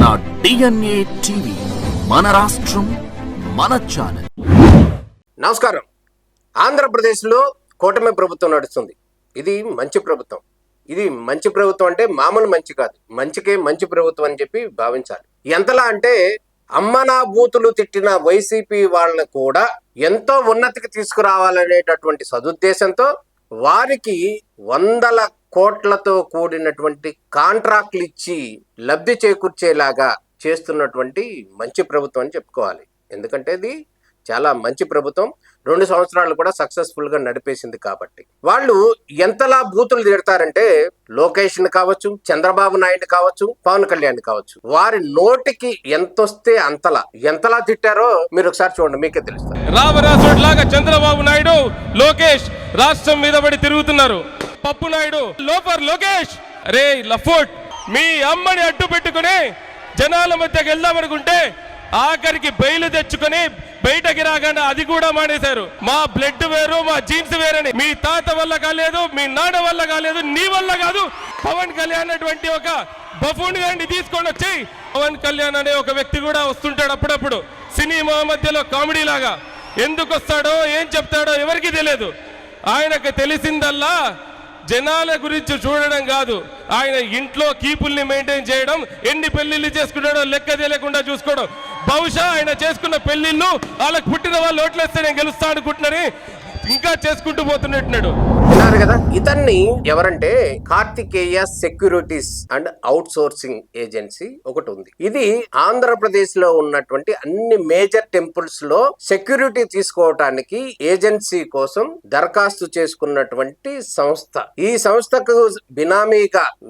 మన DNA TV, మన రాష్ట్రం, మన ఛానల్. నమస్కారం. ఆంధ్రప్రదేశ్లో కూటమి ప్రభుత్వం నడుస్తుంది. ఇది మంచి ప్రభుత్వం. ఇది మంచి ప్రభుత్వం అంటే మామూలు మంచి కాదు, మంచికే మంచి ప్రభుత్వం అని చెప్పి భావించాలి. ఎంతలా అంటే అమ్మనా బూతులు తిట్టిన వైసీపీ వాళ్ళని కూడా ఎంతో ఉన్నతికి తీసుకురావాలనేటటువంటి సదుద్దేశంతో వారికి వందల కోట్లతో కూడినటువంటి కాంట్రాక్ట్లు ఇచ్చి లబ్ధి చేకూర్చేలాగా చేస్తున్నటువంటి మంచి ప్రభుత్వం అని చెప్పుకోవాలి. ఎందుకంటే ఇది చాలా మంచి ప్రభుత్వం. 2 సంవత్సరాలు కూడా సక్సెస్ఫుల్ గా నడిపేసింది. కాబట్టి వాళ్ళు ఎంతలా బూతులు తిడతారంటే లోకేష్ ని కావచ్చు, చంద్రబాబు నాయుడు కావచ్చు, పవన్ కళ్యాణ్ కావచ్చు, వారి నోటికి ఎంతొస్తే ఎంతలా తిట్టారో మీరు ఒకసారి చూడండి, మీకే తెలుస్తుంది. రావరాసుడిలాగా చంద్రబాబు నాయుడు, లోకేష్ రాష్ట్రం మీద పడి తిరుగుతున్నారు. పప్పు నాయుడు లోపర్ లోకేష్, రే లఫోట్, మీ అమ్మని అడ్డు పెట్టుకుని జనాల మధ్యకి వెళ్దామనుకుంటే ఆఖరికి బయలు తెచ్చుకొని బయటకి రాగానే అది కూడా మానేశారు. మా బ్లడ్ వేరు, మా జీన్స్ వేరని. మీ తాత వల్ల కాలేదు, మీ నాన్న వల్ల కాలేదు, నీ వల్ల కాదు. పవన్ కళ్యాణ్ అటువంటి ఒక బఫూన్ గారిని తీసుకొని వచ్చి, పవన్ కళ్యాణ్ అనే ఒక వ్యక్తి కూడా వస్తుంటాడు అప్పుడప్పుడు సినిమా మధ్యలో కామెడీ లాగా. ఎందుకు వస్తాడో ఏం చెప్తాడో ఎవరికి తెలియదు. ఆయనకు తెలిసిందల్లా జనాల గురించి చూడడం కాదు, ఆయన ఇంట్లో కీపుల్ని మెయింటైన్ చేయడం, ఎన్ని పెళ్లిళ్ళు చేసుకున్నాడో లెక్క తెలియకుండా చూసుకోవడం. బహుశా ఆయన చేసుకున్న పెళ్లిళ్ళు వాళ్ళకి పుట్టిన వాళ్ళు ఓట్లేస్తే నేను గెలుస్తా అనుకుంటున్నారని ఇంకా చేసుకుంటూ పోతున్నట్టున్నాడు. విన్నారు కదా, ఇతన్ని ఎవరంటే Karthikeya securities and outsourcing agency ఒకటి ఉంది. ఇది ఆంధ్రప్రదేశ్ లో ఉన్నటువంటి అన్ని మేజర్ టెంపుల్స్ లో సెక్యూరిటీ తీసుకోవటానికి ఏజెన్సీ కోసం దరఖాస్తు చేసుకున్నటువంటి సంస్థ. ఈ సంస్థకు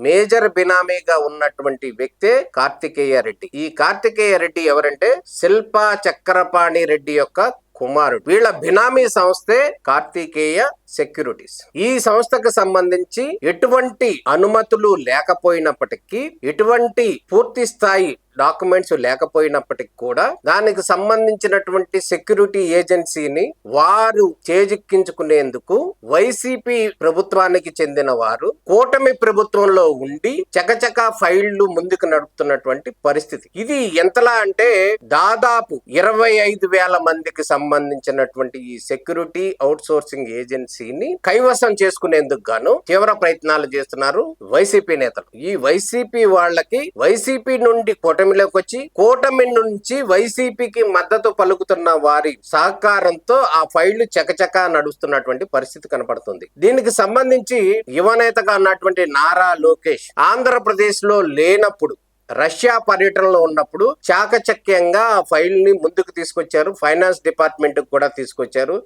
మేజర్ బినామీగా ఉన్నటువంటి వ్యక్తే కార్తికేయ రెడ్డి. ఈ కార్తికేయ రెడ్డి ఎవరంటే శిల్పా చక్రపాణి రెడ్డి యొక్క కుమారుడు. వీళ్ళ బినామీ సంస్థే కార్తికేయ సెక్యూరిటీస్. ఈ సంస్థకు సంబంధించి ఎటువంటి అనుమతులు లేకపోయినప్పటికీ, ఎటువంటి పూర్తి స్థాయి డాక్యుమెంట్స్ లేకపోయినప్పటికీ కూడా దానికి సంబంధించినటువంటి సెక్యూరిటీ ఏజెన్సీని వారు చేజిక్కించుకునేందుకు వైసీపీ ప్రభుత్వానికి చెందిన వారు కూటమి ప్రభుత్వంలో ఉండి చకచకా ఫైళ్లు ముందుకు నడుపుతున్నటువంటి పరిస్థితి. ఇది ఎంతలా అంటే దాదాపు 25,000 మందికి సంబంధించినటువంటి ఈ సెక్యూరిటీ అవుట్ సోర్సింగ్ ఏజెన్సీని కైవసం చేసుకునేందుకు గాను తీవ్ర ప్రయత్నాలు చేస్తున్నారు వైసీపీ నేతలు. ఈ వైసీపీ వాళ్ళకి వైసీపీ నుండి కూటమిలోకి వచ్చి, కూటమి నుంచి వైసీపీకి మద్దతు పలుకుతున్న వారి సహకారంతో ఆ ఫైళ్లు చకచకా నడుస్తున్నటువంటి పరిస్థితి కనపడుతుంది. దీనికి సంబంధించి యువనేతగా ఉన్నటువంటి నారా లోకేష్ ఆంధ్రప్రదేశ్ లో లేనప్పుడు, రష్యా పర్యటనలో ఉన్నప్పుడు చాకచక్యంగా ఆ ఫైల్ ని ముందుకు తీసుకొచ్చారు. ఫైనాన్స్ డిపార్ట్మెంట్ కూడా తీసుకొచ్చారు.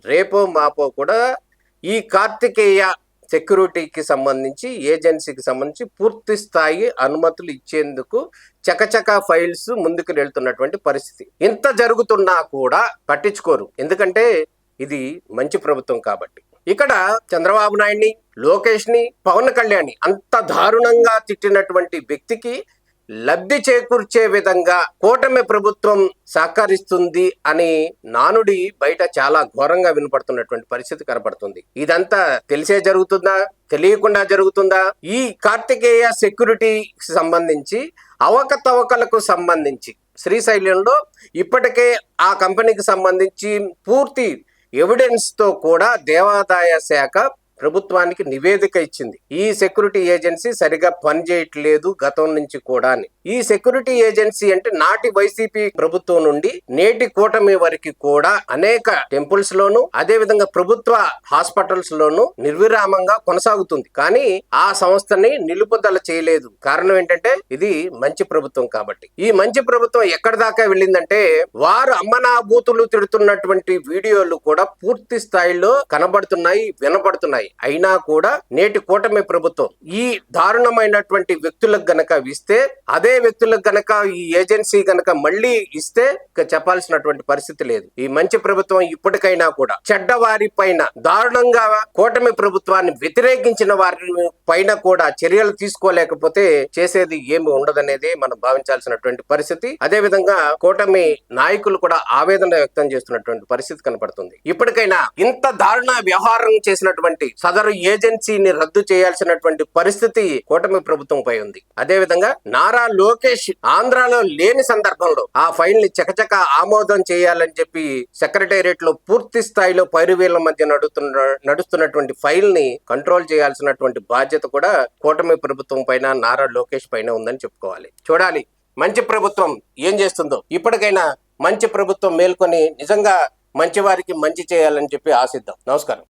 రేపో మాపో కూడా ఈ కార్తికేయ సెక్యూరిటీకి సంబంధించి, ఏజెన్సీకి సంబంధించి పూర్తి స్థాయి అనుమతులు ఇచ్చేందుకు చకచకా ఫైల్స్ ముందుకు వెళ్తున్నటువంటి పరిస్థితి. ఇంత జరుగుతున్నా కూడా పట్టించుకోరు. ఎందుకంటే ఇది మంచి ప్రభుత్వం కాబట్టి. ఇక్కడ చంద్రబాబు నాయుడిని, లోకేష్ ని, పవన్ కళ్యాణ్ అంత దారుణంగా తిట్టినటువంటి వ్యక్తికి లబ్ధి చేకూర్చే విధంగా కూటమి ప్రభుత్వం సహకరిస్తుంది అని నానుడి బయట చాలా ఘోరంగా వినపడుతున్నటువంటి పరిస్థితి కనపడుతుంది. ఇదంతా తెలిసే జరుగుతుందా, తెలియకుండా జరుగుతుందా? ఈ కార్తికేయ సెక్యూరిటీకి సంబంధించి అవకతవకలకు సంబంధించి శ్రీశైలంలో ఇప్పటికే ఆ కంపెనీకి సంబంధించి పూర్తి ఎవిడెన్స్ తో కూడా దేవాదాయ శాఖ ప్రభుత్వానికి నివేదిక ఇచ్చింది. ఈ సెక్యూరిటీ ఏజెన్సీ సరిగా పనిచేయట్లేదు గతం నుంచి కూడా. ఈ సెక్యూరిటీ ఏజెన్సీ అంటే నాటి వైసీపీ ప్రభుత్వం నుండి నేటి కూటమి వరకు కూడా అనేక టెంపుల్స్ లోను, అదే విధంగా ప్రభుత్వ హాస్పిటల్స్ లోను నిర్విరామంగా కొనసాగుతుంది. కానీ ఆ సంస్థని నిలుపుదల చేయలేదు. కారణం ఏంటంటే ఇది మంచి ప్రభుత్వం కాబట్టి. ఈ మంచి ప్రభుత్వం ఎక్కడి దాకా వెళ్ళిందంటే వారు అమ్మనా బూతులు తిడుతున్నటువంటి వీడియోలు కూడా పూర్తి స్థాయిలో కనబడుతున్నాయి, వినపడుతున్నాయి. అయినా కూడా నేటి కూటమి ప్రభుత్వం ఈ దారుణమైనటువంటి వ్యక్తులకు గనక ఇస్తే, అదే వ్యక్తులకు గనక ఈ ఏజెన్సీ గనక మళ్ళీ ఇస్తే చెప్పాల్సినటువంటి పరిస్థితి లేదు. ఈ మంచి ప్రభుత్వం ఇప్పటికైనా కూడా చెడ్డవారి పైన, దారుణంగా కూటమి ప్రభుత్వాన్ని వ్యతిరేకించిన వారి పైన కూడా చర్యలు తీసుకోలేకపోతే చేసేది ఏమి ఉండదనేది మనం భావించాల్సినటువంటి పరిస్థితి. అదే విధంగా కూటమి నాయకులు కూడా ఆవేదన వ్యక్తం చేస్తున్నటువంటి పరిస్థితి కనపడుతుంది. ఇప్పటికైనా ఇంత దారుణ వ్యవహారం చేసినటువంటి సదరు ఏజెన్సీని రద్దు చేయాల్సినటువంటి పరిస్థితి కూటమి ప్రభుత్వంపై ఉంది. అదే విధంగా నారా లోకేష్ ఆంధ్రాలో లేని సందర్భంలో ఆ ఫైల్ ని చకచక ఆమోదం చేయాలని చెప్పి సెక్రటేరియట్ లో పూర్తి స్థాయిలో పైరువీళ్ల మధ్య నడుస్తున్నటువంటి ఫైల్ ని కంట్రోల్ చేయాల్సినటువంటి బాధ్యత కూడా కూటమి ప్రభుత్వం పైన నారా లోకేష్ పైన ఉందని చెప్పుకోవాలి. చూడాలి మంచి ప్రభుత్వం ఏం చేస్తుందో. ఇప్పటికైనా మంచి ప్రభుత్వం మేల్కొని నిజంగా మంచి వారికి మంచి చేయాలని చెప్పి ఆశిద్దాం. నమస్కారం.